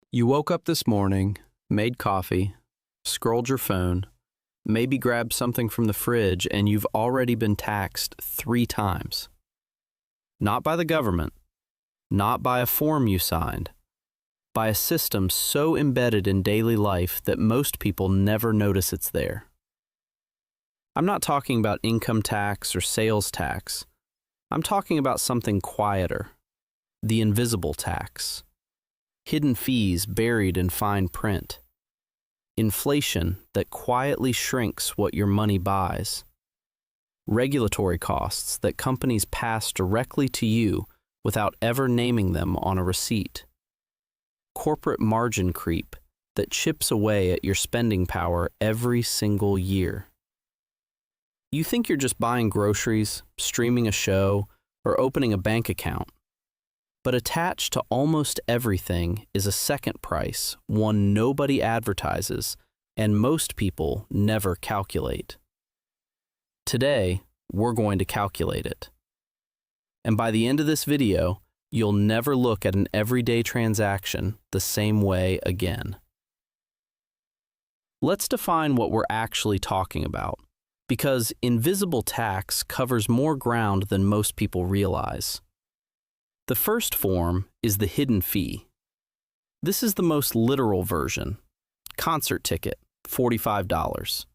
You woke up this morning, made coffee, scrolled your phone, maybe grabbed something from the fridge, and you've already been taxed 3 times. Not by the government, not by a form you signed, by a system so embedded in daily life that most people never notice it's there. I'm not talking about income tax or sales tax. I'm talking about something quieter, the invisible tax. Hidden fees buried in fine print. Inflation that quietly shrinks what your money buys. Regulatory costs that companies pass directly to you without ever naming them on a receipt. Corporate margin creep that chips away at your spending power every single year. You think you're just buying groceries, streaming a show, or opening a bank account. But attached to almost everything is a second price, one nobody advertises, and most people never calculate. Today, we're going to calculate it. And by the end of this video, you'll never look at an everyday transaction the same way again. Let's define what we're actually talking about, because invisible tax covers more ground than most people realize. The first form is the hidden fee. This is the most literal version. Concert ticket, $45.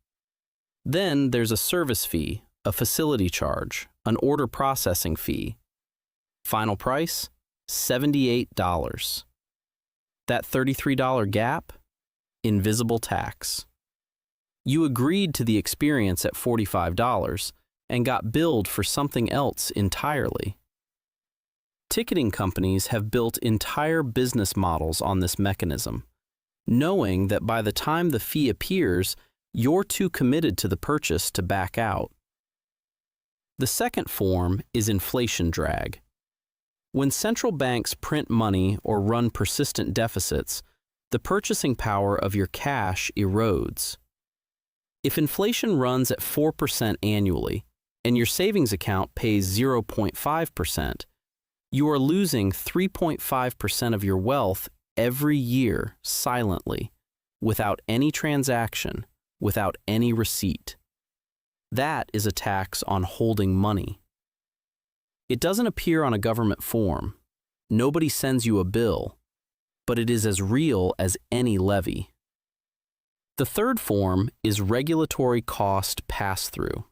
Then there's a service fee, a facility charge, an order processing fee. Final price, $78. That $33 gap, invisible tax. You agreed to the experience at $45 and got billed for something else entirely. Ticketing companies have built entire business models on this mechanism, knowing that by the time the fee appears, you're too committed to the purchase to back out. The second form is inflation drag. When central banks print money or run persistent deficits, the purchasing power of your cash erodes. If inflation runs at 4% annually and your savings account pays 0.5%, you are losing 3.5% of your wealth every year silently, without any transaction, without any receipt. That is a tax on holding money. It doesn't appear on a government form. Nobody sends you a bill, but it is as real as any levy. The third form is regulatory cost pass-through.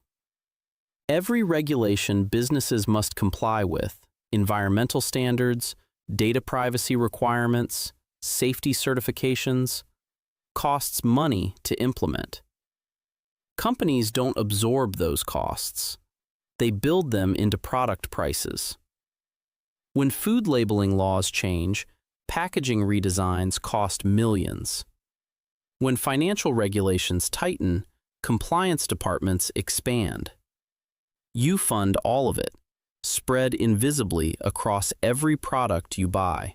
Every regulation businesses must comply with, environmental standards, data privacy requirements, safety certifications, costs money to implement. Companies don't absorb those costs. They build them into product prices. When food labeling laws change, packaging redesigns cost millions. When financial regulations tighten, compliance departments expand. You fund all of it, spread invisibly across every product you buy.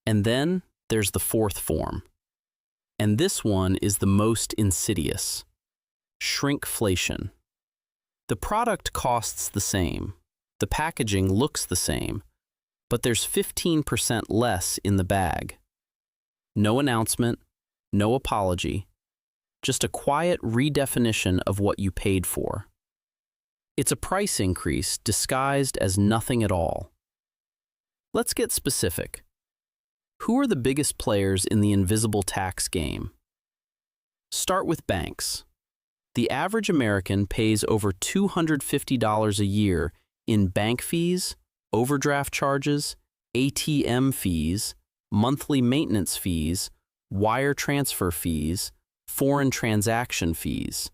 And then there's the fourth form. And this one is the most insidious. Shrinkflation. The product costs the same, the packaging looks the same, but there's 15% less in the bag. No announcement, no apology, just a quiet redefinition of what you paid for. It's a price increase disguised as nothing at all. Let's get specific. Who are the biggest players in the invisible tax game? Start with banks. The average American pays over $250 a year in bank fees, overdraft charges, ATM fees, monthly maintenance fees, wire transfer fees, foreign transaction fees.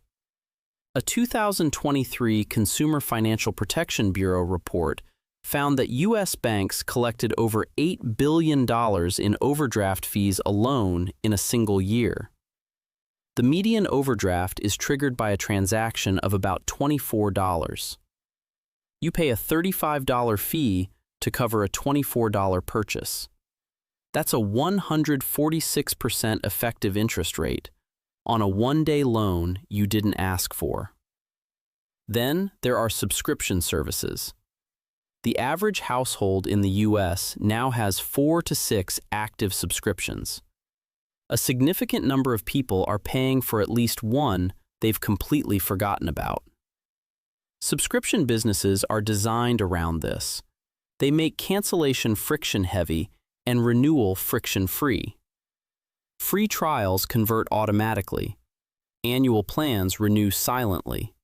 A 2023 Consumer Financial Protection Bureau report found that U.S. banks collected over $8 billion in overdraft fees alone in a single year. The median overdraft is triggered by a transaction of about $24. You pay a $35 fee to cover a $24 purchase. That's a 146% effective interest rate on a one-day loan you didn't ask for. Then there are subscription services. The average household in the US now has 4 to 6 active subscriptions. A significant number of people are paying for at least one they've completely forgotten about. Subscription businesses are designed around this. They make cancellation friction-heavy and renewal friction-free. Free trials convert automatically. Annual plans renew silently.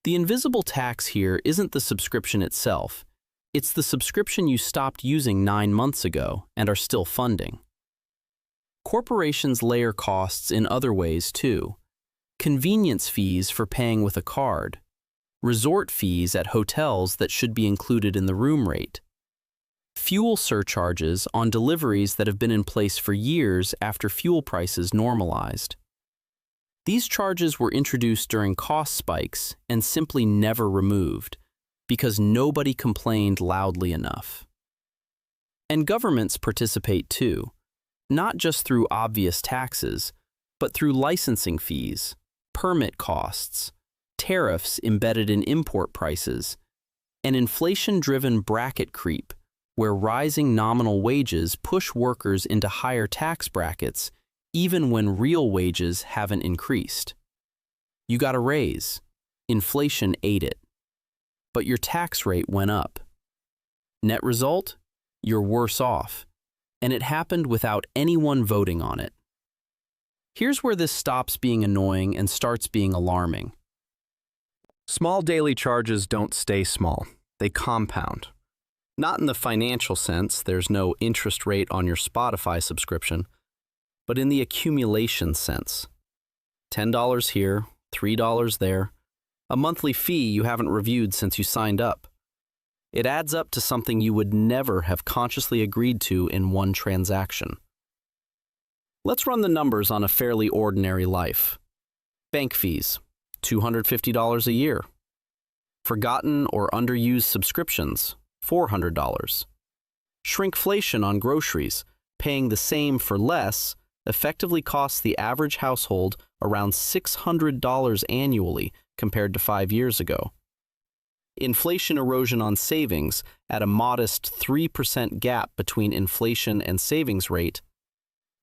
The invisible tax here isn't the subscription itself. It's the subscription you stopped using 9 months ago and are still funding. Corporations layer costs in other ways too. Convenience fees for paying with a card. Resort fees at hotels that should be included in the room rate. Fuel surcharges on deliveries that have been in place for years after fuel prices normalized. These charges were introduced during cost spikes and simply never removed because nobody complained loudly enough. And governments participate too, not just through obvious taxes, but through licensing fees, permit costs, tariffs embedded in import prices, and inflation-driven bracket creep, where rising nominal wages push workers into higher tax brackets even when real wages haven't increased. You got a raise. Inflation ate it. But your tax rate went up. Net result? You're worse off. And it happened without anyone voting on it. Here's where this stops being annoying and starts being alarming. Small daily charges don't stay small. They compound. Not in the financial sense, there's no interest rate on your Spotify subscription, but in the accumulation sense. $10 here, $3 there, a monthly fee you haven't reviewed since you signed up. It adds up to something you would never have consciously agreed to in one transaction. Let's run the numbers on a fairly ordinary life. Bank fees, $250 a year. Forgotten or underused subscriptions, $400. Shrinkflation on groceries, paying the same for less, effectively costs the average household around $600 annually compared to 5 years ago. Inflation erosion on savings at a modest 3% gap between inflation and savings rate.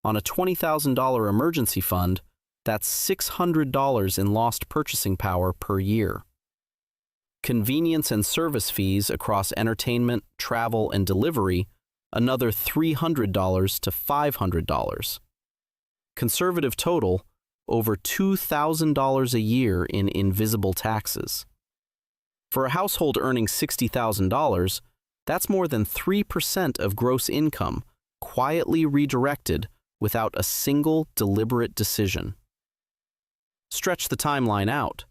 On a $20,000 emergency fund, that's $600 in lost purchasing power per year. Convenience and service fees across entertainment, travel, and delivery, another $300 to $500. Conservative total, over $2,000 a year in invisible taxes. For a household earning $60,000, that's more than 3% of gross income quietly redirected without a single deliberate decision. Stretch the timeline out.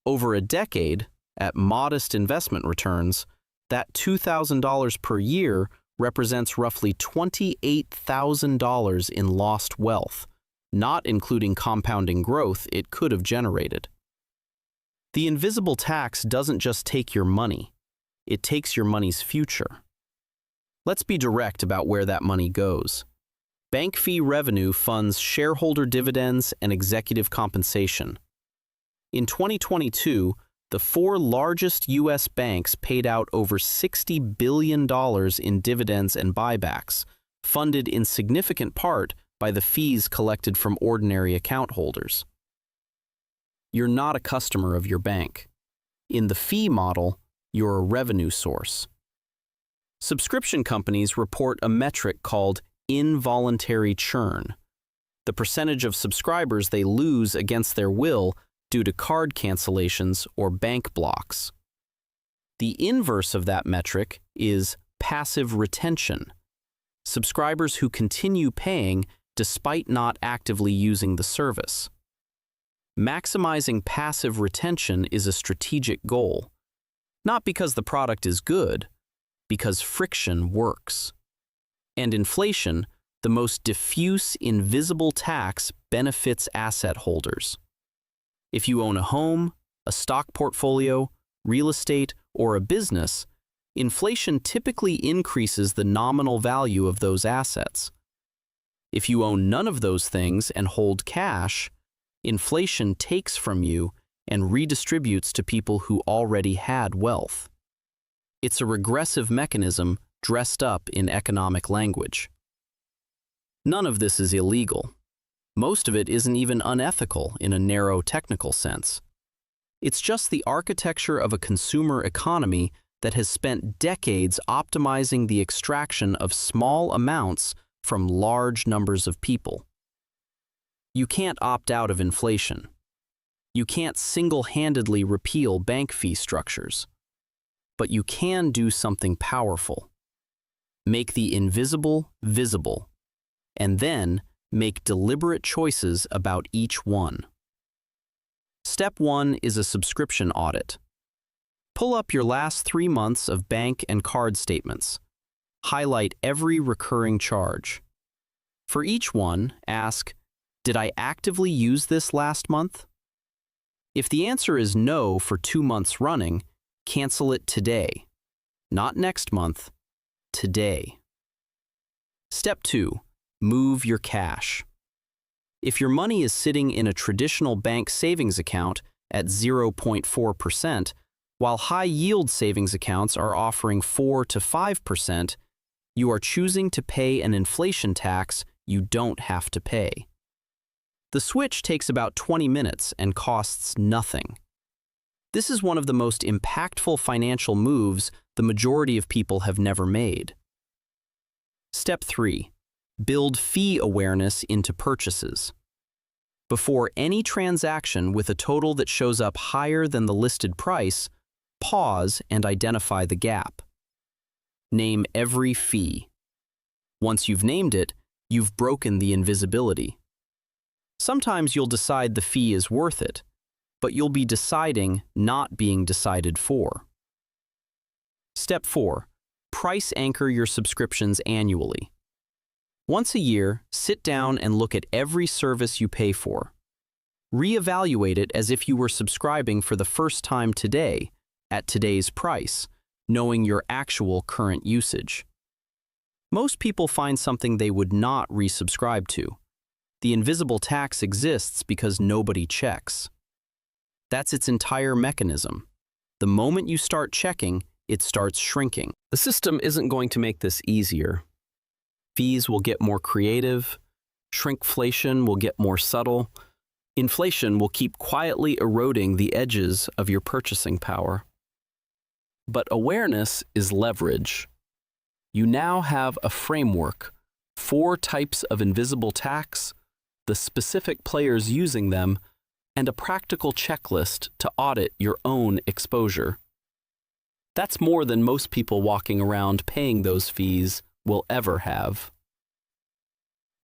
Over a decade, at modest investment returns, that $2,000 per year represents roughly $28,000 in lost wealth, not including compounding growth it could have generated. The invisible tax doesn't just take your money, it takes your money's future. Let's be direct about where that money goes. Bank fee revenue funds shareholder dividends and executive compensation. In 2022, the 4 largest U.S. banks paid out over $60 billion in dividends and buybacks, funded in significant part by the fees collected from ordinary account holders. You're not a customer of your bank. In the fee model, you're a revenue source. Subscription companies report a metric called involuntary churn, the percentage of subscribers they lose against their will due to card cancellations or bank blocks. The inverse of that metric is passive retention, subscribers who continue paying despite not actively using the service. Maximizing passive retention is a strategic goal, not because the product is good, because friction works. And inflation, the most diffuse, invisible tax, benefits asset holders. If you own a home, a stock portfolio, real estate, or a business, inflation typically increases the nominal value of those assets. If you own none of those things and hold cash, inflation takes from you and redistributes to people who already had wealth. It's a regressive mechanism dressed up in economic language. None of this is illegal. Most of it isn't even unethical in a narrow technical sense. It's just the architecture of a consumer economy that has spent decades optimizing the extraction of small amounts from large numbers of people. You can't opt out of inflation. You can't single-handedly repeal bank fee structures. But you can do something powerful. Make the invisible visible, and then make deliberate choices about each one. Step 1 is a subscription audit. Pull up your last 3 months of bank and card statements. Highlight every recurring charge. For each one, ask, did I actively use this last month? If the answer is no for 2 months running, cancel it today. Not next month, today. Step 2, move your cash. If your money is sitting in a traditional bank savings account at 0.4%, while high-yield savings accounts are offering 4 to 5%, you are choosing to pay an inflation tax you don't have to pay. The switch takes about 20 minutes and costs nothing. This is one of the most impactful financial moves the majority of people have never made. Step 3. Build fee awareness into purchases. Before any transaction with a total that shows up higher than the listed price, pause and identify the gap. Name every fee. Once you've named it, you've broken the invisibility. Sometimes you'll decide the fee is worth it, but you'll be deciding, not being decided for. Step 4. Price anchor your subscriptions annually. Once a year, sit down and look at every service you pay for. Reevaluate it as if you were subscribing for the first time today, at today's price, knowing your actual current usage. Most people find something they would not resubscribe to. The invisible tax exists because nobody checks. That's its entire mechanism. The moment you start checking, it starts shrinking. The system isn't going to make this easier. Fees will get more creative, shrinkflation will get more subtle, inflation will keep quietly eroding the edges of your purchasing power. But awareness is leverage. You now have a framework, 4 types of invisible tax, the specific players using them, and a practical checklist to audit your own exposure. That's more than most people walking around paying those fees will ever have.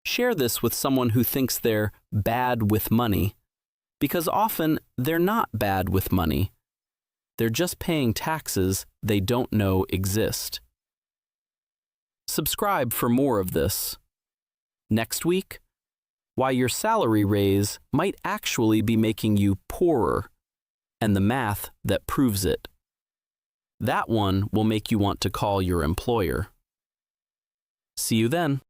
Share this with someone who thinks they're bad with money, because often they're not bad with money. They're just paying taxes they don't know exist. Subscribe for more of this. Next week, why your salary raise might actually be making you poorer, and the math that proves it. That one will make you want to call your employer. See you then.